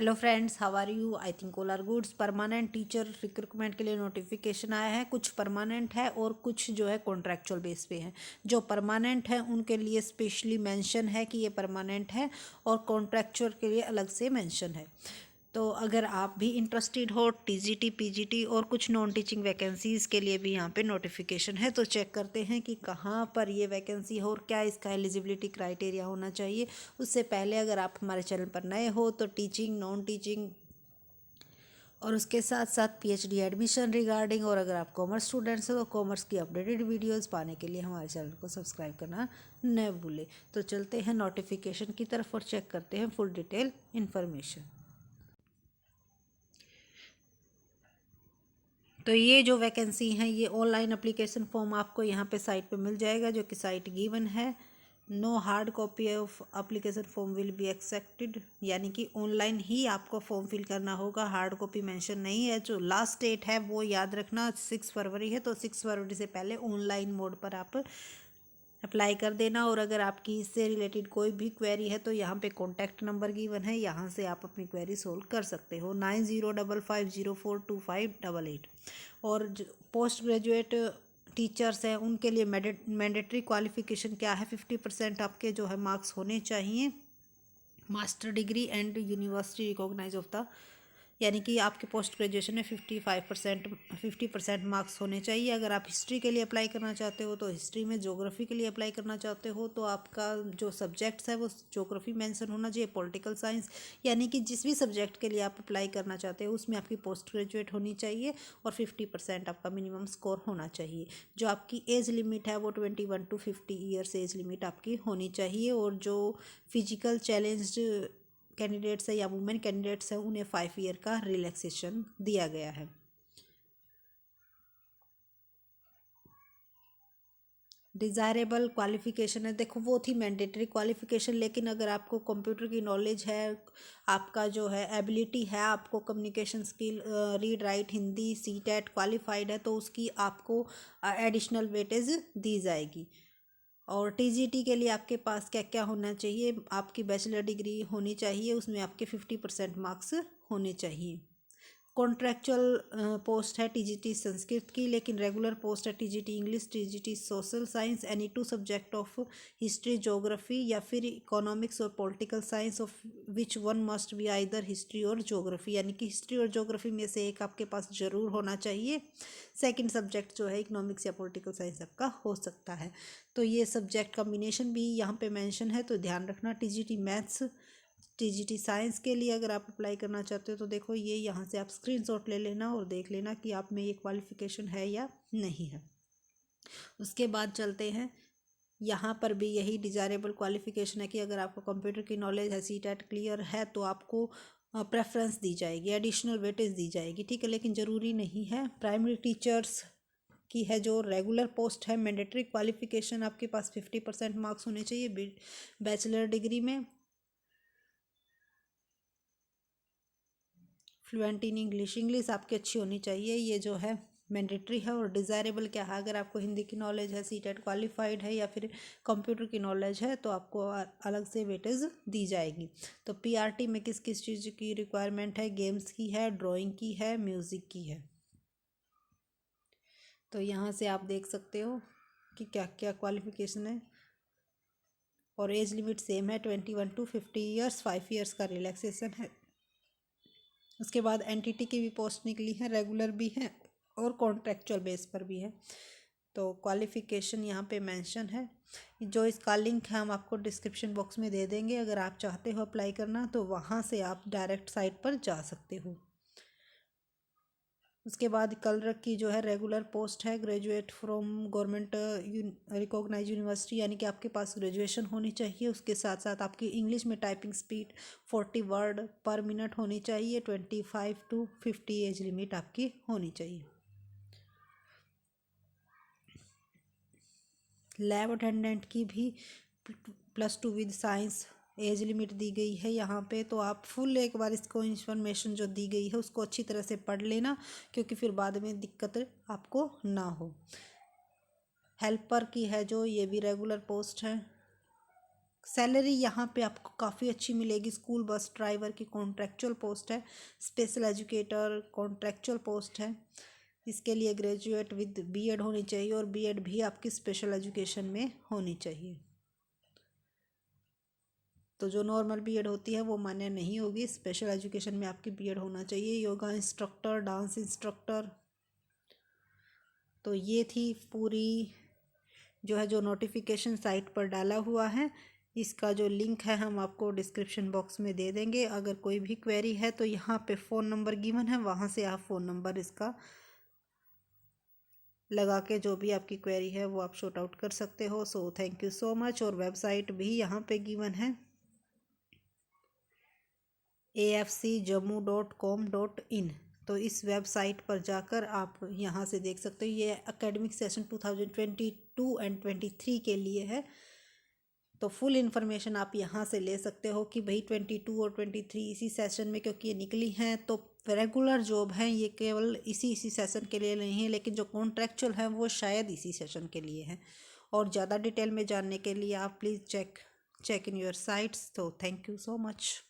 Hello friends, how are you? I think all are goods. Permanent teacher recruitment के लिए notification आया है। कुछ परमानेंट है और कुछ जो है कॉन्ट्रैक्चुअल बेस पे है। जो परमानेंट है उनके लिए स्पेशली मेंशन है कि ये परमानेंट है, और कॉन्ट्रैक्चुअल के लिए अलग से मेंशन है। तो अगर आप भी इंटरेस्टेड हो टीजीटी पीजीटी और कुछ नॉन टीचिंग वैकेंसीज़ के लिए भी यहाँ पे नोटिफिकेशन है, तो चेक करते हैं कि कहाँ पर ये वैकेंसी है और क्या इसका एलिजिबिलिटी क्राइटेरिया होना चाहिए। उससे पहले अगर आप हमारे चैनल पर नए हो तो टीचिंग, नॉन टीचिंग और उसके साथ साथ पीएचडी एडमिशन रिगार्डिंग, और अगर आप कॉमर्स स्टूडेंट्स हो तो कॉमर्स की अपडेटेड वीडियोस पाने के लिए हमारे चैनल को सब्सक्राइब करना न भूलें। तो चलते हैं नोटिफिकेशन की तरफ और चेक करते हैं फुल डिटेल इन्फॉर्मेशन। तो ये जो वैकेंसी है ये ऑनलाइन एप्लीकेशन फॉर्म आपको यहाँ पे साइट पे मिल जाएगा, जो कि साइट गिवन है। No hard copy of application form will be accepted, यानी कि ऑनलाइन ही आपको फॉर्म फिल करना होगा, हार्ड कॉपी मेंशन नहीं है। जो लास्ट डेट है वो याद रखना 6 फरवरी है, तो 6 फरवरी से पहले ऑनलाइन मोड पर आप अप्लाई कर देना। और अगर आपकी इससे रिलेटेड कोई भी क्वेरी है तो यहाँ पे कॉन्टैक्ट नंबर गिवन है, यहाँ से आप अपनी क्वेरी सोल्व कर सकते हो 9055042588। और पोस्ट ग्रेजुएट टीचर्स हैं उनके लिए मैंडेटरी क्वालिफिकेशन क्या है, 50% आपके जो है मार्क्स होने चाहिए, master degree and university recognise of the, यानी कि आपके पोस्ट ग्रेजुएशन में 50% मार्क्स होने चाहिए। अगर आप हिस्ट्री के लिए अप्लाई करना चाहते हो तो हिस्ट्री में, ज्योग्राफी के लिए अप्लाई करना चाहते हो तो आपका जो सब्जेक्ट्स है वो ज्योग्राफी मेंशन होना चाहिए, पॉलिटिकल साइंस, यानी कि जिस भी सब्जेक्ट के लिए आप अप्लाई करना चाहते हो उसमें आपकी पोस्ट ग्रेजुएट होनी चाहिए और 50% आपका मिनिमम स्कोर होना चाहिए। जो आपकी एज लिमिट है वो 21 to 50 ईयर्स एज लिमिट आपकी होनी चाहिए। और जो फिजिकल चैलेंज्ड कैंडिडेट्स है या वुमेन कैंडिडेट्स है उन्हें 5 ईयर का रिलैक्सेशन दिया गया है। डिज़ायरेबल क्वालिफिकेशन है, देखो वो थी मैंडेटरी क्वालिफिकेशन, लेकिन अगर आपको कंप्यूटर की नॉलेज है, आपका जो है एबिलिटी है, आपको communication skill, read write Hindi CTET qualified है, तो उसकी आपको एडिशनल वेटेज दी जाएगी। और टीजीटी के लिए आपके पास क्या क्या होना चाहिए, आपकी बैचलर डिग्री होनी चाहिए, उसमें आपके 50% मार्क्स होने चाहिए। कॉन्ट्रैक्चुअल पोस्ट है टीजीटी संस्कृत की, लेकिन रेगुलर पोस्ट है TGT English, TGT social science, any 2 subject of history geography, या फिर इकोनॉमिक्स और political science of which one must be either history और ज्योग्राफी, यानी कि हिस्ट्री और ज्योग्राफी में से एक आपके पास जरूर होना चाहिए। सेकंड सब्जेक्ट जो है इकोनॉमिक्स या पॉलिटिकल साइंस आपका हो सकता है। तो ये सब्जेक्ट कॉम्बिनेशन भी यहाँ पे मेंशन है, तो ध्यान रखना। टीजीटी मैथ्स, टीजीटी साइंस के लिए अगर आप अप्लाई करना चाहते हो तो देखो ये यहाँ से आप स्क्रीनशॉट ले लेना और देख लेना कि आप में ये क्वालिफिकेशन है या नहीं है। उसके बाद चलते हैं, यहाँ पर भी यही डिज़ायरेबल क्वालिफिकेशन है कि अगर आपको कंप्यूटर की नॉलेज है, सीटेट क्लियर है, तो आपको प्रेफरेंस दी जाएगी, एडिशनल वेटेज दी जाएगी, ठीक है, लेकिन ज़रूरी नहीं है। प्राइमरी टीचर्स की है जो रेगुलर पोस्ट है, मैंडेटरी क्वालिफिकेशन आपके पास 50% मार्क्स होने चाहिए बैचलर डिग्री में, फ्लुएंट इन इंग्लिश, इंग्लिश आपकी अच्छी होनी चाहिए, ये जो है मैंडेटरी है। और डिज़ायरेबल क्या है, अगर आपको हिंदी की नॉलेज है, सीटेट क्वालिफाइड है, या फिर कंप्यूटर की नॉलेज है, तो आपको अलग से वेटेज दी जाएगी। तो पीआरटी में किस किस चीज़ की रिक्वायरमेंट है, गेम्स की है, ड्राइंग की है, म्यूज़िक की है। तो यहाँ से आप देख सकते हो कि क्या क्या क्वालिफिकेशन है। और एज लिमिट सेम है, 21 to 50 ईयर्स, 5 ईयर्स का रिलैक्सेशन है। उसके बाद एनटीटी की भी पोस्ट निकली है, रेगुलर भी है और कॉन्ट्रैक्चुअल बेस पर भी है। तो क्वालिफ़िकेशन यहाँ पे मेंशन है। जो इसका लिंक है हम आपको डिस्क्रिप्शन बॉक्स में दे देंगे, अगर आप चाहते हो अप्लाई करना तो वहाँ से आप डायरेक्ट साइट पर जा सकते हो। उसके बाद कलर की जो है रेगुलर पोस्ट है, graduate from government recognise university, यानी कि आपके पास ग्रेजुएशन होनी चाहिए। उसके साथ साथ आपकी इंग्लिश में टाइपिंग स्पीड 40 वर्ड पर मिनट होनी चाहिए, 25 to 50 एज लिमिट आपकी होनी चाहिए। लैब अटेंडेंट की भी +2 विद साइंस एज लिमिट दी गई है यहाँ पे। तो आप फुल एक बार इसको इन्फॉर्मेशन जो दी गई है उसको अच्छी तरह से पढ़ लेना, क्योंकि फिर बाद में दिक्कत आपको ना हो। हेल्पर की है जो, ये भी रेगुलर पोस्ट है। सैलरी यहाँ पे आपको काफ़ी अच्छी मिलेगी। स्कूल बस ड्राइवर की कॉन्ट्रैक्चुअल पोस्ट है। स्पेशल एजुकेटर कॉन्ट्रैक्चुअल पोस्ट है। इसके लिए ग्रेजुएट विद बीएड होनी चाहिए और बीएड भी आपकी स्पेशल एजुकेशन में होनी चाहिए। तो जो नॉर्मल बीएड होती है वो मान्य नहीं होगी, स्पेशल एजुकेशन में आपकी बीएड होना चाहिए। Yoga instructor, dance instructor. तो ये थी पूरी जो है जो नोटिफिकेशन साइट पर डाला हुआ है। इसका जो लिंक है हम आपको डिस्क्रिप्शन बॉक्स में दे देंगे। अगर कोई भी क्वेरी है तो यहाँ पे फ़ोन नंबर गिवन है, वहाँ से आप फ़ोन नंबर इसका लगा के जो भी आपकी क्वेरी है वो आप शॉर्ट आउट कर सकते हो। So thank you so much. और वेबसाइट भी यहाँ पे गिवन है afcjammu.com.in। तो इस वेबसाइट पर जाकर आप यहाँ से देख सकते हो। ये एकेडमिक सेशन 2022 एंड 23 के लिए है। तो फुल इन्फॉर्मेशन आप यहाँ से ले सकते हो कि भाई 22 और 23 इसी सेशन में क्योंकि ये निकली हैं। तो रेगुलर जॉब हैं ये केवल इसी सेशन के लिए नहीं है, लेकिन जो कॉन्ट्रैक्चुअल है वो शायद इसी सेशन के लिए है। और ज़्यादा डिटेल में जानने के लिए आप please check in your sites. तो थैंक यू सो मच।